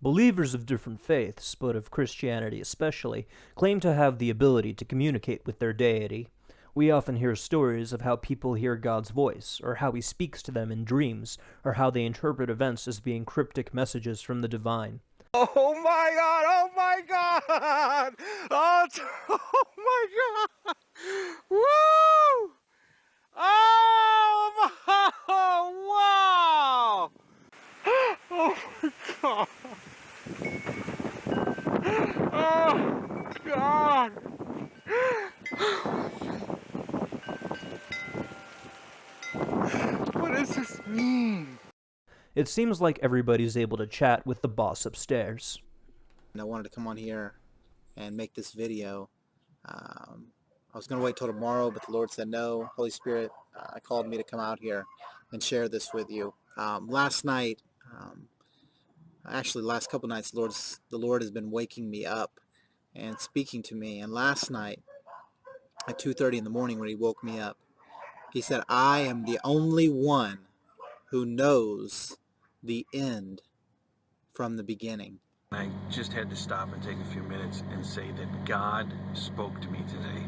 Believers of different faiths, but of Christianity especially, claim to have the ability to communicate with their deity. We often hear stories of how people hear God's voice, or how he speaks to them in dreams, or how they interpret events as being cryptic messages from the divine. Oh my God! Oh my God! Oh, oh my God! Woo! Oh my! Wow! Oh my God! Oh God! What does this mean? It seems like everybody's able to chat with the boss upstairs. And I wanted to come on here and make this video. I was going to wait till tomorrow, but the Lord said no. Holy Spirit called me to come out here and share this with you. Last night, actually last couple nights, the Lord has been waking me up and speaking to me. And last night at 2:30 in the morning when he woke me up, he said, I am the only one who knows the end from the beginning. I just had to stop and take a few minutes and say that God spoke to me today.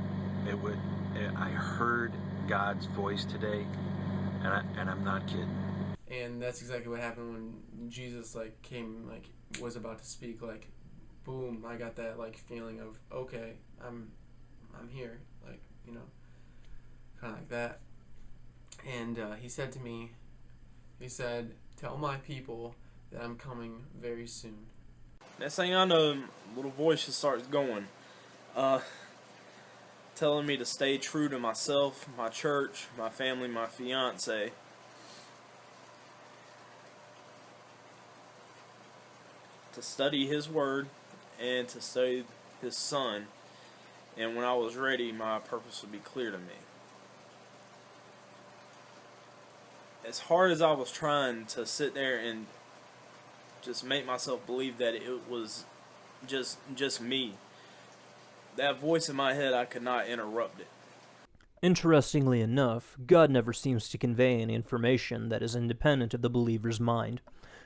I heard God's voice today, and I'm not kidding. And that's exactly what happened when Jesus was about to speak. Boom, I got that feeling of, okay, I'm here, kind of like that. And he said to me, tell my people that I'm coming very soon. Next thing I know, little voice just starts going, telling me to stay true to myself, my church, my family, my fiance. To study his word and to study his son. And when I was ready, my purpose would be clear to me. As hard as I was trying to sit there and just make myself believe that it was just me, that voice in my head, I could not interrupt it. Interestingly enough, God never seems to convey any information that is independent of the believer's mind.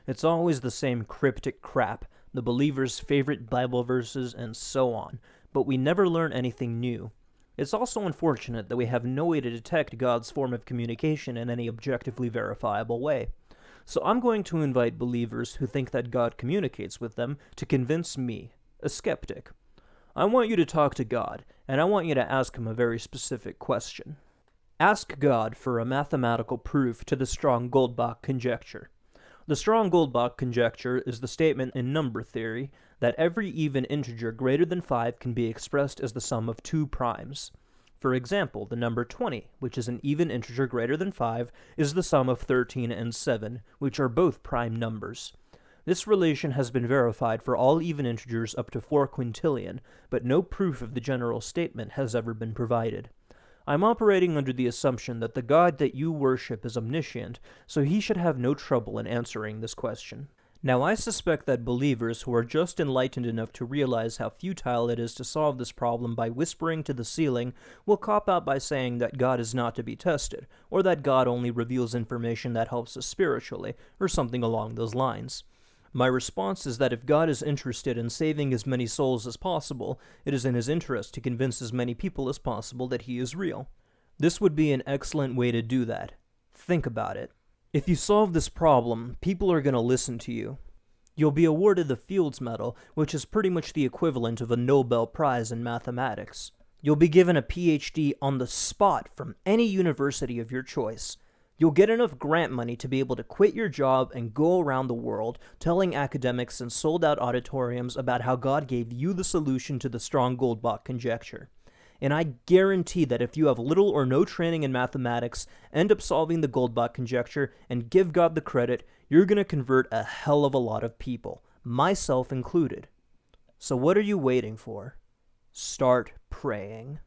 It's always the same cryptic crap, the believer's favorite Bible verses, and so on, but we never learn anything new. It's also unfortunate that we have no way to detect God's form of communication in any objectively verifiable way. So I'm going to invite believers who think that God communicates with them to convince me, a skeptic. I want you to talk to God, and I want you to ask him a very specific question. Ask God for a mathematical proof to the Strong-Goldbach conjecture. The Strong-Goldbach conjecture is the statement in number theory that every even integer greater than 5 can be expressed as the sum of two primes. For example, the number 20, which is an even integer greater than 5, is the sum of 13 and 7, which are both prime numbers. This relation has been verified for all even integers up to 4 quintillion, but no proof of the general statement has ever been provided. I'm operating under the assumption that the God that you worship is omniscient, so he should have no trouble in answering this question. Now, I suspect that believers who are just enlightened enough to realize how futile it is to solve this problem by whispering to the ceiling will cop out by saying that God is not to be tested, or that God only reveals information that helps us spiritually, or something along those lines. My response is that if God is interested in saving as many souls as possible, it is in his interest to convince as many people as possible that he is real. This would be an excellent way to do that. Think about it. If you solve this problem, people are going to listen to you. You'll be awarded the Fields Medal, which is pretty much the equivalent of a Nobel Prize in mathematics. You'll be given a PhD on the spot from any university of your choice. You'll get enough grant money to be able to quit your job and go around the world telling academics in sold-out auditoriums about how God gave you the solution to the Strong-Goldbach conjecture. And I guarantee that if you have little or no training in mathematics, end up solving the Goldbach conjecture, and give God the credit, you're going to convert a hell of a lot of people, myself included. So what are you waiting for? Start praying.